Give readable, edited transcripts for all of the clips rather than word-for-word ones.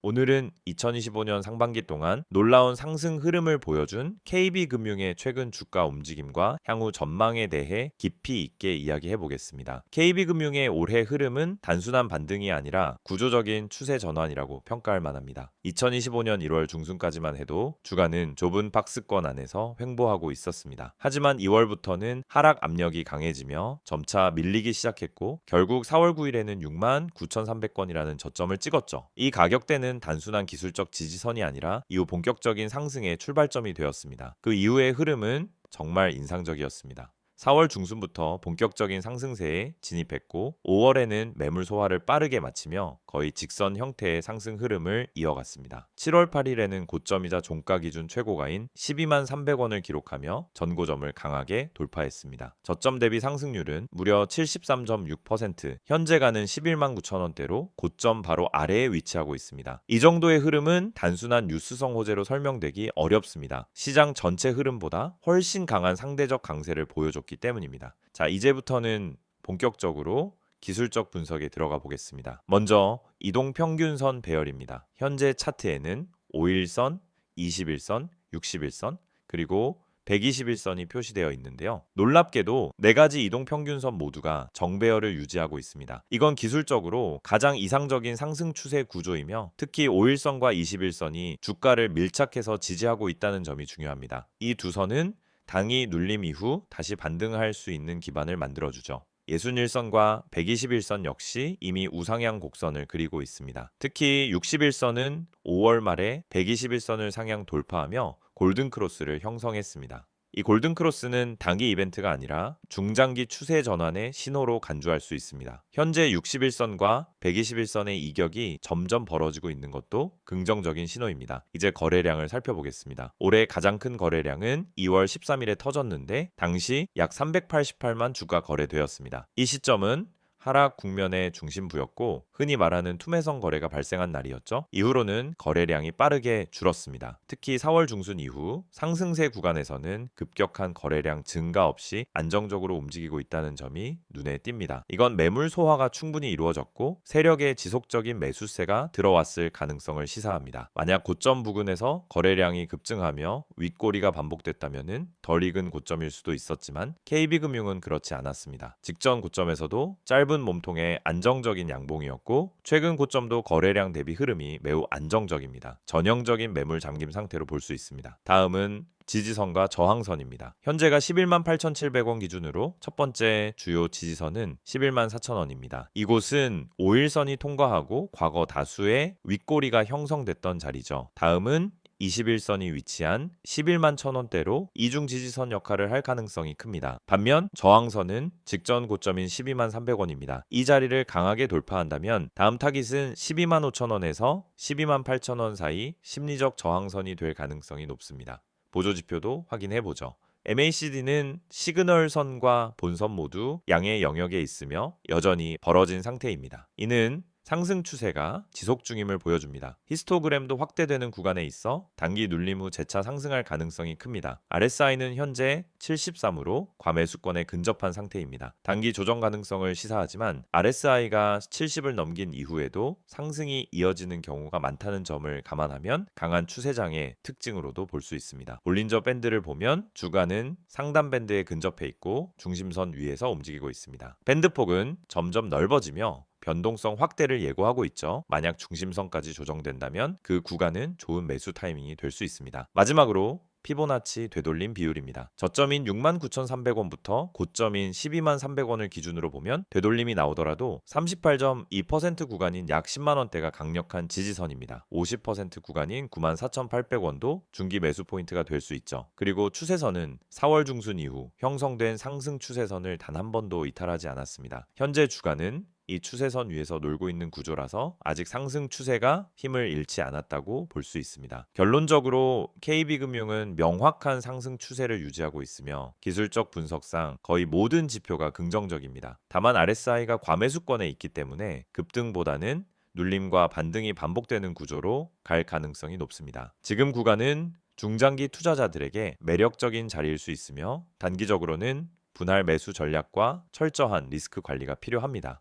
오늘은 2025년 상반기 동안 놀라운 상승 흐름을 보여준 KB금융의 최근 주가 움직임과 향후 전망에 대해 깊이 있게 이야기해 보겠습니다. KB금융의 올해 흐름은 단순한 반등이 아니라 구조적인 추세 전환이라고 평가할 만합니다. 2025년 1월 중순까지만 해도 주가는 좁은 박스권 안에서 횡보하고 있었습니다. 하지만 2월부터는 하락 압력이 강해지며 점차 밀리기 시작했고 결국 4월 9일에는 69,300원이라는 저점을 찍었죠. 이 가격대는 단순한 기술적 지지선이 아니라 이후 본격적인 상승의 출발점이 되었습니다. 그 이후의 흐름은 정말 인상적이었습니다. 4월 중순부터 본격적인 상승세에 진입했고 5월에는 매물 소화를 빠르게 마치며 거의 직선 형태의 상승 흐름을 이어갔습니다. 7월 8일에는 고점이자 종가 기준 최고가인 12만 300원을 기록하며 전고점을 강하게 돌파했습니다. 저점 대비 상승률은 무려 73.6%, 현재가는 11만 9천 원대로 고점 바로 아래에 위치하고 있습니다. 이 정도의 흐름은 단순한 뉴스성 호재로 설명되기 어렵습니다. 시장 전체 흐름보다 훨씬 강한 상대적 강세를 보여줬기 때문입니다. 자, 이제부터는 본격적으로 기술적 분석에 들어가 보겠습니다. 먼저 이동평균선 배열입니다. 현재 차트에는 5일선, 21선, 61선, 그리고 121선이 표시되어 있는데요. 놀랍게도 4가지 이동평균선 모두가 정배열을 유지하고 있습니다. 이건 기술적으로 가장 이상적인 상승 추세 구조이며 특히 5일선과 21선이 주가를 밀착해서 지지하고 있다는 점이 중요합니다. 이 두 선은 당이 눌림 이후 다시 반등할 수 있는 기반을 만들어주죠. 61선과 121선 역시 이미 우상향 곡선을 그리고 있습니다. 특히 61선은 5월 말에 121선을 상향 돌파하며 골든크로스를 형성했습니다. 이 골든크로스는 단기 이벤트가 아니라 중장기 추세 전환의 신호로 간주할 수 있습니다. 현재 61선과 121선의 이격이 점점 벌어지고 있는 것도 긍정적인 신호입니다. 이제 거래량을 살펴보겠습니다. 올해 가장 큰 거래량은 2월 13일에 터졌는데 당시 약 388만 주가 거래되었습니다. 이 시점은 하락 국면의 중심부였고 흔히 말하는 투매성 거래가 발생한 날이었죠. 이후로는 거래량이 빠르게 줄었습니다. 특히 4월 중순 이후 상승세 구간에서는 급격한 거래량 증가 없이 안정적으로 움직이고 있다는 점이 눈에 띕니다. 이건 매물 소화가 충분히 이루어졌고 세력의 지속적인 매수세가 들어왔을 가능성을 시사합니다. 만약 고점 부근에서 거래량이 급증하며 윗꼬리가 반복됐다면 덜 익은 고점일 수도 있었지만 KB금융은 그렇지 않았습니다. 직전 고점에서도 짧은 몸통의 안정적인 양봉이었고 최근 고점도 거래량 대비 흐름이 매우 안정적입니다. 전형적인 매물 잠김 상태로 볼 수 있습니다. 다음은 지지선과 저항선입니다. 현재가 11만 8,700원 기준으로 첫 번째 주요 지지선은 11만 4천원입니다. 이곳은 5일선이 통과하고 과거 다수의 윗꼬리가 형성됐던 자리죠. 다음은 21선이 위치한 11만 1,000원대로 이중 지지선 역할을 할 가능성이 큽니다. 반면 저항선은 직전 고점인 12만 300원입니다. 이 자리를 강하게 돌파한다면 다음 타깃은 12만 5천원에서 12만 8천원 사이 심리적 저항선이 될 가능성이 높습니다. 보조지표도 확인해보죠. MACD는 시그널선과 본선 모두 양의 영역에 있으며 여전히 벌어진 상태입니다. 이는 상승 추세가 지속 중임을 보여줍니다. 히스토그램도 확대되는 구간에 있어 단기 눌림 후 재차 상승할 가능성이 큽니다. RSI는 현재 73으로 과매수권에 근접한 상태입니다. 단기 조정 가능성을 시사하지만 RSI가 70을 넘긴 이후에도 상승이 이어지는 경우가 많다는 점을 감안하면 강한 추세장의 특징으로도 볼 수 있습니다. 볼린저 밴드를 보면 주가는 상단 밴드에 근접해 있고 중심선 위에서 움직이고 있습니다. 밴드폭은 점점 넓어지며 변동성 확대를 예고하고 있죠. 만약 중심선까지 조정된다면 그 구간은 좋은 매수 타이밍이 될 수 있습니다. 마지막으로 피보나치 되돌림 비율입니다. 저점인 69,300원부터 고점인 12만 300원을 기준으로 보면 되돌림이 나오더라도 38.2% 구간인 약 10만원대가 강력한 지지선입니다. 50% 구간인 94,800원도 중기 매수 포인트가 될 수 있죠. 그리고 추세선은 4월 중순 이후 형성된 상승 추세선을 단 한 번도 이탈하지 않았습니다. 현재 주가는 이 추세선 위에서 놀고 있는 구조라서 아직 상승 추세가 힘을 잃지 않았다고 볼 수 있습니다. 결론적으로 KB금융은 명확한 상승 추세를 유지하고 있으며 기술적 분석상 거의 모든 지표가 긍정적입니다. 다만 RSI가 과매수권에 있기 때문에 급등보다는 눌림과 반등이 반복되는 구조로 갈 가능성이 높습니다. 지금 구간은 중장기 투자자들에게 매력적인 자리일 수 있으며 단기적으로는 분할 매수 전략과 철저한 리스크 관리가 필요합니다.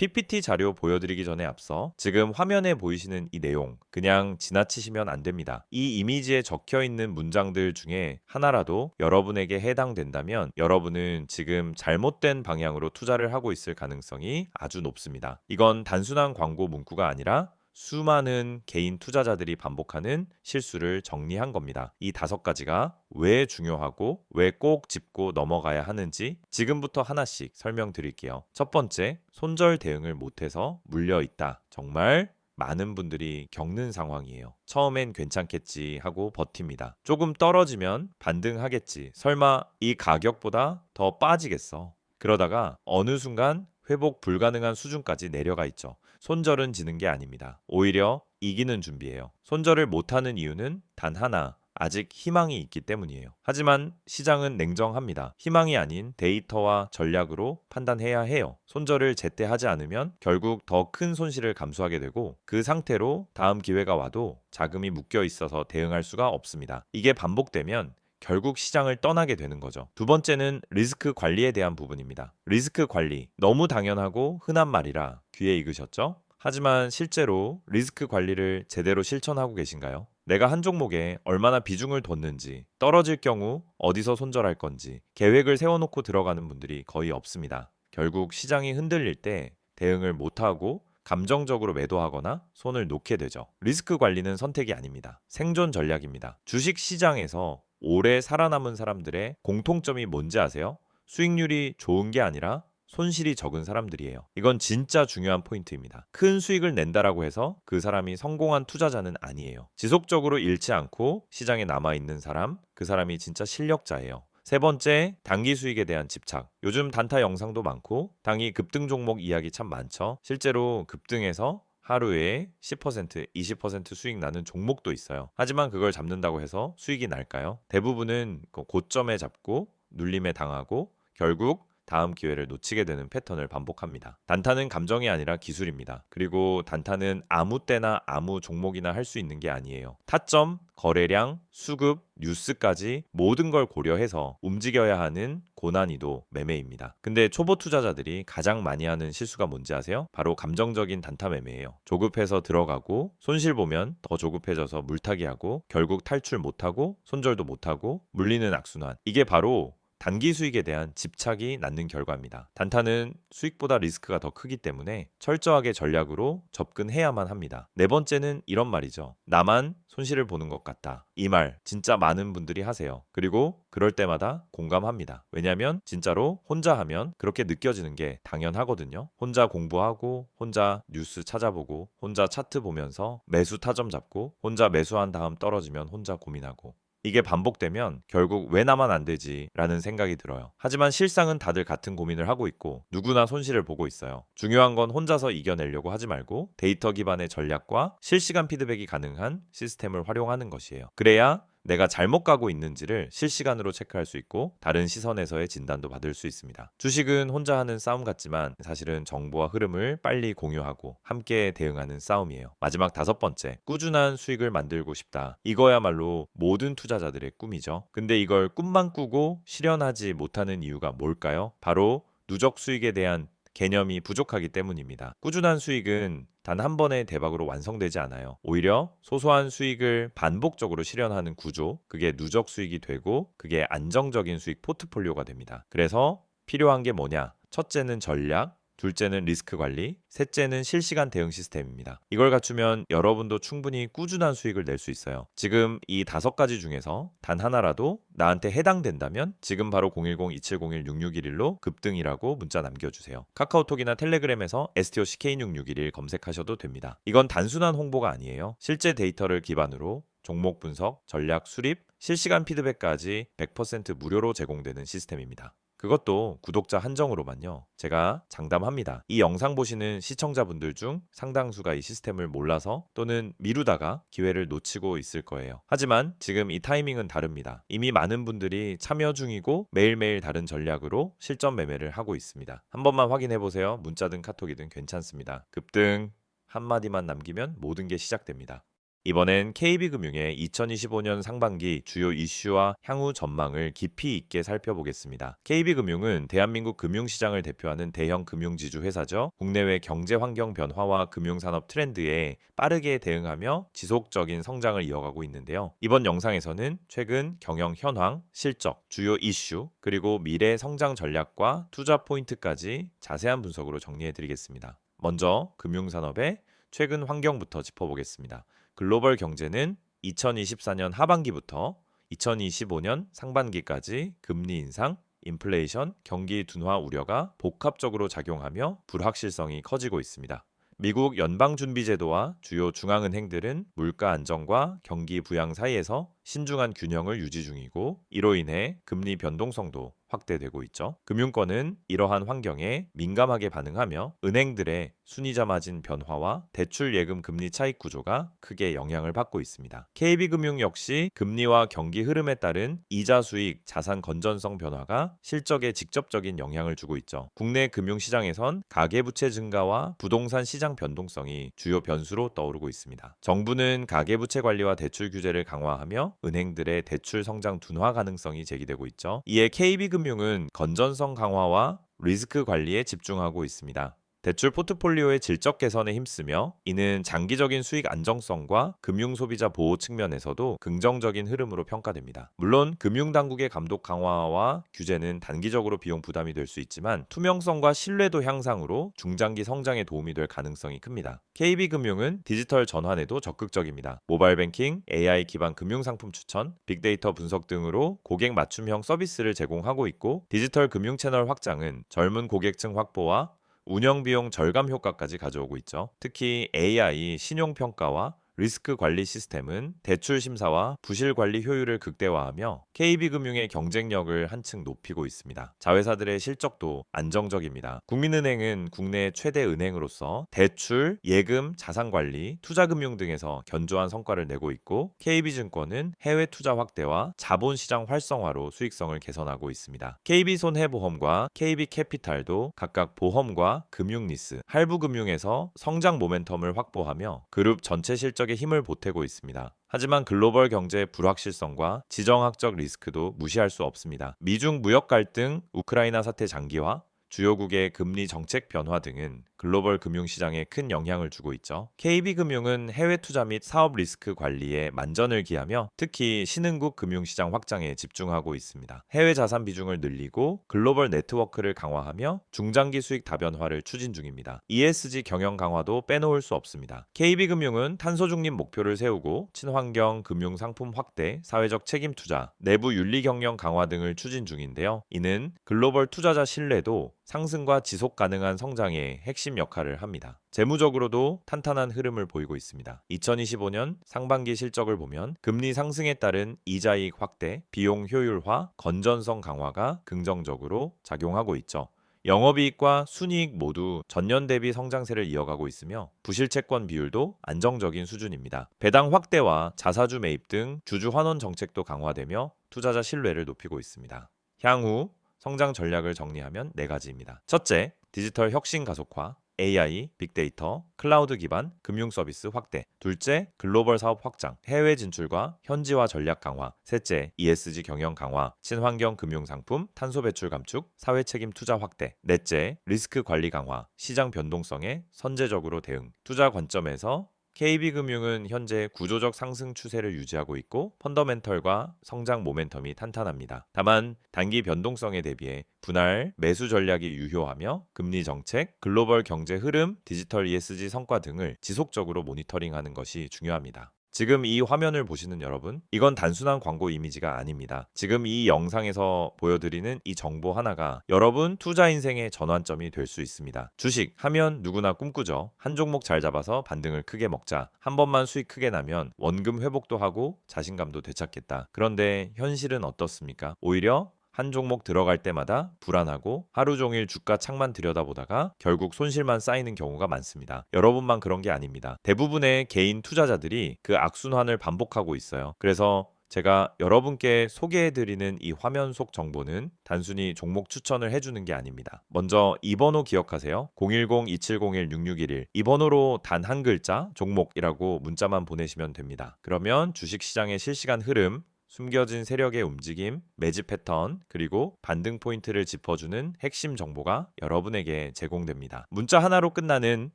PPT 자료 보여드리기 전에 앞서 지금 화면에 보이시는 이 내용 그냥 지나치시면 안 됩니다. 이 이미지에 적혀 있는 문장들 중에 하나라도 여러분에게 해당된다면 여러분은 지금 잘못된 방향으로 투자를 하고 있을 가능성이 아주 높습니다. 이건 단순한 광고 문구가 아니라 수많은 개인 투자자들이 반복하는 실수를 정리한 겁니다. 이 5가지가 왜 중요하고 왜 꼭 짚고 넘어가야 하는지 지금부터 하나씩 설명드릴게요. 첫 번째, 손절 대응을 못해서 물려 있다. 정말 많은 분들이 겪는 상황이에요. 처음엔 괜찮겠지 하고 버팁니다. 조금 떨어지면 반등하겠지. 설마 이 가격보다 더 빠지겠어. 그러다가 어느 순간 회복 불가능한 수준까지 내려가 있죠. 손절은 지는 게 아닙니다. 오히려 이기는 준비예요. 손절을 못하는 이유는 단 하나, 아직 희망이 있기 때문이에요. 하지만 시장은 냉정합니다. 희망이 아닌 데이터와 전략으로 판단해야 해요. 손절을 제때 하지 않으면 결국 더 큰 손실을 감수하게 되고 그 상태로 다음 기회가 와도 자금이 묶여 있어서 대응할 수가 없습니다. 이게 반복되면 결국 시장을 떠나게 되는 거죠. 두 번째는 리스크 관리에 대한 부분입니다. 리스크 관리, 너무 당연하고 흔한 말이라 귀에 익으셨죠? 하지만 실제로 리스크 관리를 제대로 실천하고 계신가요? 내가 한 종목에 얼마나 비중을 뒀는지, 떨어질 경우 어디서 손절할 건지 계획을 세워놓고 들어가는 분들이 거의 없습니다. 결국 시장이 흔들릴 때 대응을 못하고 감정적으로 매도하거나 손을 놓게 되죠. 리스크 관리는 선택이 아닙니다. 생존 전략입니다. 주식 시장에서 오래 살아남은 사람들의 공통점이 뭔지 아세요? 수익률이 좋은 게 아니라 손실이 적은 사람들이에요. 이건 진짜 중요한 포인트입니다. 큰 수익을 낸다라고 해서 그 사람이 성공한 투자자는 아니에요. 지속적으로 잃지 않고 시장에 남아있는 사람, 그 사람이 진짜 실력자예요. 세 번째, 단기 수익에 대한 집착. 요즘 단타 영상도 많고 단기 급등 종목 이야기 참 많죠. 실제로 급등해서 하루에 10%, 20% 수익 나는 종목도 있어요. 하지만 그걸 잡는다고 해서 수익이 날까요? 대부분은 고점에 잡고 눌림에 당하고 결국 다음 기회를 놓치게 되는 패턴을 반복합니다. 단타는 감정이 아니라 기술입니다. 그리고 단타는 아무 때나 아무 종목이나 할 수 있는 게 아니에요. 타점, 거래량, 수급, 뉴스까지 모든 걸 고려해서 움직여야 하는 고난이도 매매입니다. 근데 초보 투자자들이 가장 많이 하는 실수가 뭔지 아세요? 바로 감정적인 단타 매매예요. 조급해서 들어가고 손실 보면 더 조급해져서 물타기하고 결국 탈출 못하고 손절도 못하고 물리는 악순환. 이게 바로 단기 수익에 대한 집착이 낳는 결과입니다. 단타는 수익보다 리스크가 더 크기 때문에 철저하게 전략으로 접근해야만 합니다. 네 번째는 이런 말이죠. 나만 손실을 보는 것 같다. 이 말 진짜 많은 분들이 하세요. 그리고 그럴 때마다 공감합니다. 왜냐하면 진짜로 혼자 하면 그렇게 느껴지는 게 당연하거든요. 혼자 공부하고 혼자 뉴스 찾아보고 혼자 차트 보면서 매수 타점 잡고 혼자 매수한 다음 떨어지면 혼자 고민하고 이게 반복되면 결국 왜 나만 안 되지? 라는 생각이 들어요. 하지만 실상은 다들 같은 고민을 하고 있고 누구나 손실을 보고 있어요. 중요한 건 혼자서 이겨내려고 하지 말고 데이터 기반의 전략과 실시간 피드백이 가능한 시스템을 활용하는 것이에요. 그래야 내가 잘못 가고 있는지를 실시간으로 체크할 수 있고 다른 시선에서의 진단도 받을 수 있습니다. 주식은 혼자 하는 싸움 같지만 사실은 정보와 흐름을 빨리 공유하고 함께 대응하는 싸움이에요. 마지막 5번째, 꾸준한 수익을 만들고 싶다. 이거야말로 모든 투자자들의 꿈이죠. 근데 이걸 꿈만 꾸고 실현하지 못하는 이유가 뭘까요? 바로 누적 수익에 대한 개념이 부족하기 때문입니다. 꾸준한 수익은 단 한 번의 대박으로 완성되지 않아요. 오히려 소소한 수익을 반복적으로 실현하는 구조, 그게 누적 수익이 되고 그게 안정적인 수익 포트폴리오가 됩니다. 그래서 필요한 게 뭐냐? 첫째는 전략, 둘째는 리스크 관리, 셋째는 실시간 대응 시스템입니다. 이걸 갖추면 여러분도 충분히 꾸준한 수익을 낼 수 있어요. 지금 이 5가지 중에서 단 하나라도 나한테 해당된다면 지금 바로 010-2701-6611로 급등이라고 문자 남겨주세요. 카카오톡이나 텔레그램에서 STOCK6661 검색하셔도 됩니다. 이건 단순한 홍보가 아니에요. 실제 데이터를 기반으로 종목 분석, 전략 수립, 실시간 피드백까지 100% 무료로 제공되는 시스템입니다. 그것도 구독자 한정으로만요. 제가 장담합니다. 이 영상 보시는 시청자분들 중 상당수가 이 시스템을 몰라서 또는 미루다가 기회를 놓치고 있을 거예요. 하지만 지금 이 타이밍은 다릅니다. 이미 많은 분들이 참여 중이고 매일매일 다른 전략으로 실전 매매를 하고 있습니다. 한 번만 확인해 보세요. 문자든 카톡이든 괜찮습니다. 급등 한마디만 남기면 모든 게 시작됩니다. 이번엔 KB금융의 2025년 상반기 주요 이슈와 향후 전망을 깊이 있게 살펴보겠습니다. KB금융은 대한민국 금융시장을 대표하는 대형 금융지주 회사죠. 국내외 경제 환경 변화와 금융산업 트렌드에 빠르게 대응하며 지속적인 성장을 이어가고 있는데요. 이번 영상에서는 최근 경영 현황, 실적, 주요 이슈, 그리고 미래 성장 전략과 투자 포인트까지 자세한 분석으로 정리해드리겠습니다. 먼저 금융산업의 최근 환경부터 짚어보겠습니다. 글로벌 경제는 2024년 하반기부터 2025년 상반기까지 금리 인상, 인플레이션, 경기 둔화 우려가 복합적으로 작용하며 불확실성이 커지고 있습니다. 미국 연방준비제도와 주요 중앙은행들은 물가 안정과 경기 부양 사이에서 신중한 균형을 유지 중이고, 이로 인해 금리 변동성도 확대되고 있죠. 금융권은 이러한 환경에 민감하게 반응하며 은행들의 순이자 마진 변화와 대출 예금 금리 차익 구조가 크게 영향을 받고 있습니다. KB금융 역시 금리와 경기 흐름에 따른 이자 수익, 자산 건전성 변화가 실적에 직접적인 영향을 주고 있죠. 국내 금융시장에선 가계부채 증가와 부동산 시장 변동성이 주요 변수로 떠오르고 있습니다. 정부는 가계부채 관리와 대출 규제를 강화하며 은행들의 대출 성장 둔화 가능성이 제기되고 있죠. 이에 KB금융은 건전성 강화와 리스크 관리에 집중하고 있습니다. 대출 포트폴리오의 질적 개선에 힘쓰며, 이는 장기적인 수익 안정성과 금융 소비자 보호 측면에서도 긍정적인 흐름으로 평가됩니다. 물론 금융당국의 감독 강화와 규제는 단기적으로 비용 부담이 될 수 있지만 투명성과 신뢰도 향상으로 중장기 성장에 도움이 될 가능성이 큽니다. KB금융은 디지털 전환에도 적극적입니다. 모바일 뱅킹, AI 기반 금융상품 추천, 빅데이터 분석 등으로 고객 맞춤형 서비스를 제공하고 있고, 디지털 금융 채널 확장은 젊은 고객층 확보와 운영 비용 절감 효과까지 가져오고 있죠. 특히 AI 신용평가와 리스크 관리 시스템은 대출 심사와 부실 관리 효율을 극대화하며 KB금융의 경쟁력을 한층 높이고 있습니다. 자회사들의 실적도 안정적입니다. 국민은행은 국내 최대 은행으로서 대출, 예금, 자산관리, 투자금융 등에서 견조한 성과를 내고 있고, KB증권은 해외 투자 확대와 자본시장 활성화로 수익성을 개선하고 있습니다. KB손해보험과 KB캐피탈도 각각 보험과 금융리스, 할부금융에서 성장 모멘텀을 확보하며 그룹 전체 실적에 힘을 보태고 있습니다. 하지만 글로벌 경제의 불확실성과 지정학적 리스크도 무시할 수 없습니다. 미중 무역 갈등, 우크라이나 사태 장기화, 주요국의 금리 정책 변화 등은 글로벌 금융시장에 큰 영향을 주고 있죠. KB금융은 해외 투자 및 사업 리스크 관리에 만전을 기하며 특히 신흥국 금융시장 확장에 집중하고 있습니다. 해외 자산 비중을 늘리고 글로벌 네트워크를 강화하며 중장기 수익 다변화를 추진 중입니다. ESG 경영 강화도 빼놓을 수 없습니다. KB금융은 탄소 중립 목표를 세우고 친환경 금융 상품 확대, 사회적 책임 투자, 내부 윤리 경영 강화 등을 추진 중인데요. 이는 글로벌 투자자 신뢰도 상승과 지속 가능한 성장의 핵심 역할을 합니다. 재무적으로도 탄탄한 흐름을 보이고 있습니다. 2025년 상반기 실적을 보면 금리 상승에 따른 이자이익 확대, 비용 효율화, 건전성 강화가 긍정적으로 작용하고 있죠. 영업이익과 순이익 모두 전년 대비 성장세를 이어가고 있으며 부실채권 비율도 안정적인 수준입니다. 배당 확대와 자사주 매입 등 주주 환원 정책도 강화되며 투자자 신뢰를 높이고 있습니다. 향후 성장 전략을 정리하면 4가지입니다. 첫째, 디지털 혁신 가속화, AI, 빅데이터, 클라우드 기반 금융 서비스 확대. 둘째, 글로벌 사업 확장, 해외 진출과 현지화 전략 강화. 셋째, ESG 경영 강화, 친환경 금융 상품, 탄소 배출 감축, 사회 책임 투자 확대. 넷째, 리스크 관리 강화, 시장 변동성에 선제적으로 대응. 투자 관점에서 KB금융은 현재 구조적 상승 추세를 유지하고 있고 펀더멘털과 성장 모멘텀이 탄탄합니다. 다만 단기 변동성에 대비해 분할 매수 전략이 유효하며 금리 정책, 글로벌 경제 흐름, 디지털 ESG 성과 등을 지속적으로 모니터링하는 것이 중요합니다. 지금 이 화면을 보시는 여러분, 이건 단순한 광고 이미지가 아닙니다. 지금 이 영상에서 보여드리는 이 정보 하나가 여러분 투자 인생의 전환점이 될 수 있습니다. 주식 하면 누구나 꿈꾸죠. 한 종목 잘 잡아서 반등을 크게 먹자. 한 번만 수익 크게 나면 원금 회복도 하고 자신감도 되찾겠다. 그런데 현실은 어떻습니까? 오히려 한 종목 들어갈 때마다 불안하고 하루 종일 주가 창만 들여다보다가 결국 손실만 쌓이는 경우가 많습니다. 여러분만 그런 게 아닙니다. 대부분의 개인 투자자들이 그 악순환을 반복하고 있어요. 그래서 제가 여러분께 소개해드리는 이 화면 속 정보는 단순히 종목 추천을 해주는 게 아닙니다. 먼저 이 번호 기억하세요. 010-2701-6611. 이 번호로 단 한 글자 종목이라고 문자만 보내시면 됩니다. 그러면 주식시장의 실시간 흐름, 숨겨진 세력의 움직임, 매집 패턴, 그리고 반등 포인트를 짚어주는 핵심 정보가 여러분에게 제공됩니다. 문자 하나로 끝나는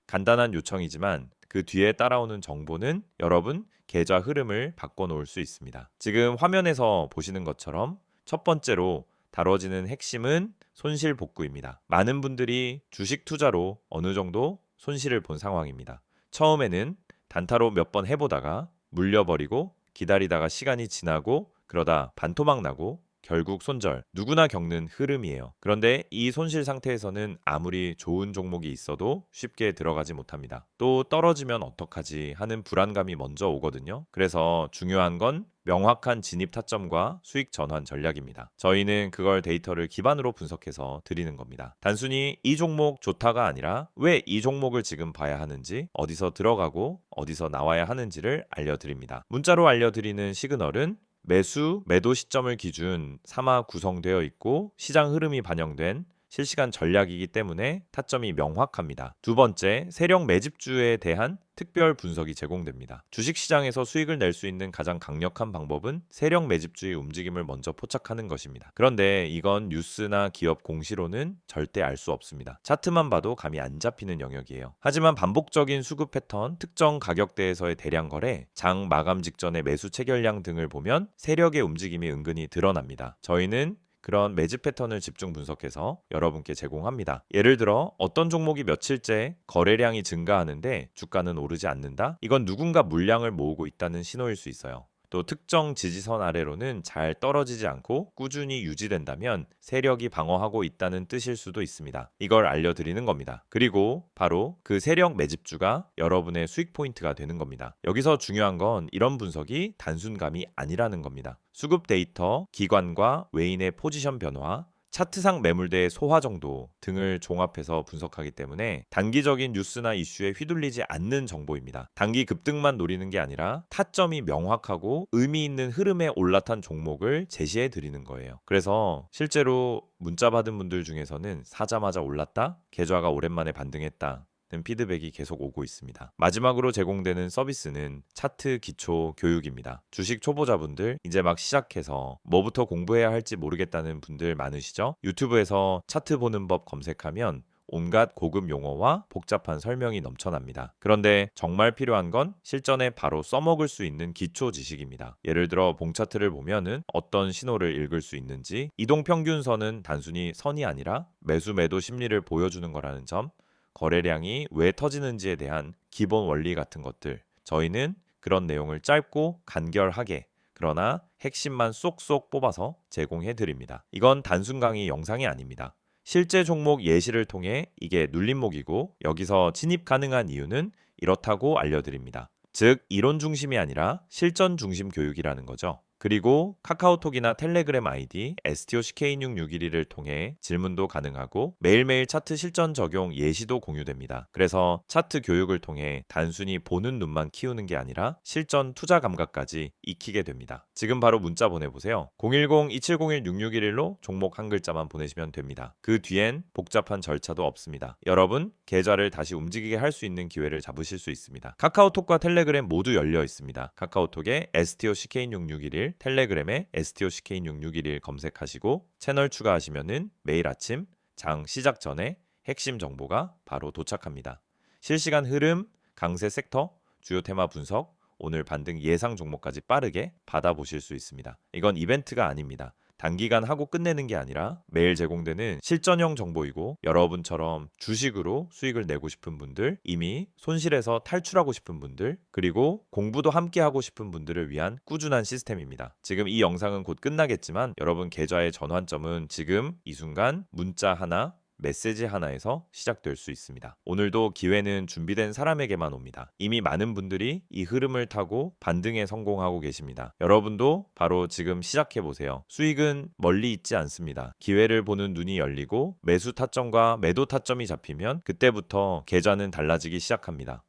간단한 요청이지만 그 뒤에 따라오는 정보는 여러분 계좌 흐름을 바꿔놓을 수 있습니다. 지금 화면에서 보시는 것처럼 첫 번째로 다뤄지는 핵심은 손실 복구입니다. 많은 분들이 주식 투자로 어느 정도 손실을 본 상황입니다. 처음에는 단타로 몇 번 해보다가 물려버리고 기다리다가 시간이 지나고 그러다 반토막 나고 결국 손절, 누구나 겪는 흐름이에요. 그런데 이 손실 상태에서는 아무리 좋은 종목이 있어도 쉽게 들어가지 못합니다. 또 떨어지면 어떡하지 하는 불안감이 먼저 오거든요. 그래서 중요한 건 명확한 진입 타점과 수익 전환 전략입니다. 저희는 그걸 데이터를 기반으로 분석해서 드리는 겁니다. 단순히 이 종목 좋다가 아니라 왜 이 종목을 지금 봐야 하는지, 어디서 들어가고 어디서 나와야 하는지를 알려드립니다. 문자로 알려드리는 시그널은 매수, 매도 시점을 기준 3화 구성되어 있고 시장 흐름이 반영된 실시간 전략이기 때문에 타점이 명확합니다. 두 번째, 세력 매집주에 대한 특별 분석이 제공됩니다. 주식시장에서 수익을 낼 수 있는 가장 강력한 방법은 세력 매집주의 움직임을 먼저 포착하는 것입니다. 그런데 이건 뉴스나 기업 공시로는 절대 알 수 없습니다. 차트만 봐도 감이 안 잡히는 영역이에요. 하지만 반복적인 수급 패턴, 특정 가격대에서의 대량 거래, 장 마감 직전의 매수 체결량 등을 보면 세력의 움직임이 은근히 드러납니다. 저희는 그런 매집 패턴을 집중 분석해서 여러분께 제공합니다. 예를 들어 어떤 종목이 며칠째 거래량이 증가하는데 주가는 오르지 않는다? 이건 누군가 물량을 모으고 있다는 신호일 수 있어요. 또 특정 지지선 아래로는 잘 떨어지지 않고 꾸준히 유지된다면 세력이 방어하고 있다는 뜻일 수도 있습니다. 이걸 알려드리는 겁니다. 그리고 바로 그 세력 매집주가 여러분의 수익 포인트가 되는 겁니다. 여기서 중요한 건 이런 분석이 단순감이 아니라는 겁니다. 수급 데이터, 기관과 외인의 포지션 변화, 차트상 매물대의 소화 정도 등을 종합해서 분석하기 때문에 단기적인 뉴스나 이슈에 휘둘리지 않는 정보입니다. 단기 급등만 노리는 게 아니라 타점이 명확하고 의미 있는 흐름에 올라탄 종목을 제시해 드리는 거예요. 그래서 실제로 문자 받은 분들 중에서는 사자마자 올랐다? 계좌가 오랜만에 반등했다. 피드백이 계속 오고 있습니다. 마지막으로 제공되는 서비스는 차트 기초 교육입니다. 주식 초보자분들 이제 막 시작해서 뭐부터 공부해야 할지 모르겠다는 분들 많으시죠? 유튜브에서 차트 보는 법 검색하면 온갖 고급 용어와 복잡한 설명이 넘쳐납니다. 그런데 정말 필요한 건 실전에 바로 써먹을 수 있는 기초 지식입니다. 예를 들어 봉 차트를 보면은 어떤 신호를 읽을 수 있는지, 이동평균선은 단순히 선이 아니라 매수 매도 심리를 보여주는 거라는 점, 거래량이 왜 터지는지에 대한 기본 원리 같은 것들, 저희는 그런 내용을 짧고 간결하게 그러나 핵심만 쏙쏙 뽑아서 제공해 드립니다. 이건 단순 강의 영상이 아닙니다. 실제 종목 예시를 통해 이게 눌림목이고 여기서 진입 가능한 이유는 이렇다고 알려드립니다. 즉 이론 중심이 아니라 실전 중심 교육이라는 거죠. 그리고 카카오톡이나 텔레그램 아이디 STOCK661을 통해 질문도 가능하고 매일매일 차트 실전 적용 예시도 공유됩니다. 그래서 차트 교육을 통해 단순히 보는 눈만 키우는 게 아니라 실전 투자 감각까지 익히게 됩니다. 지금 바로 문자 보내보세요. 010-2701-6611로 종목 한 글자만 보내시면 됩니다. 그 뒤엔 복잡한 절차도 없습니다. 여러분 계좌를 다시 움직이게 할 수 있는 기회를 잡으실 수 있습니다. 카카오톡과 텔레그램 모두 열려 있습니다. 카카오톡에 STOCK661, 텔레그램에 STOCK661 검색하시고 채널 추가하시면은 매일 아침 장 시작 전에 핵심 정보가 바로 도착합니다. 실시간 흐름, 강세 섹터, 주요 테마 분석, 오늘 반등 예상 종목까지 빠르게 받아보실 수 있습니다. 이건 이벤트가 아닙니다. 단기간 하고 끝내는 게 아니라 매일 제공되는 실전형 정보이고 여러분처럼 주식으로 수익을 내고 싶은 분들, 이미 손실에서 탈출하고 싶은 분들, 그리고 공부도 함께 하고 싶은 분들을 위한 꾸준한 시스템입니다. 지금 이 영상은 곧 끝나겠지만 여러분 계좌의 전환점은 지금 이 순간 문자 하나, 메시지 하나에서 시작될 수 있습니다. 오늘도 기회는 준비된 사람에게만 옵니다. 이미 많은 분들이 이 흐름을 타고 반등에 성공하고 계십니다. 여러분도 바로 지금 시작해보세요. 수익은 멀리 있지 않습니다. 기회를 보는 눈이 열리고 매수 타점과 매도 타점이 잡히면 그때부터 계좌는 달라지기 시작합니다.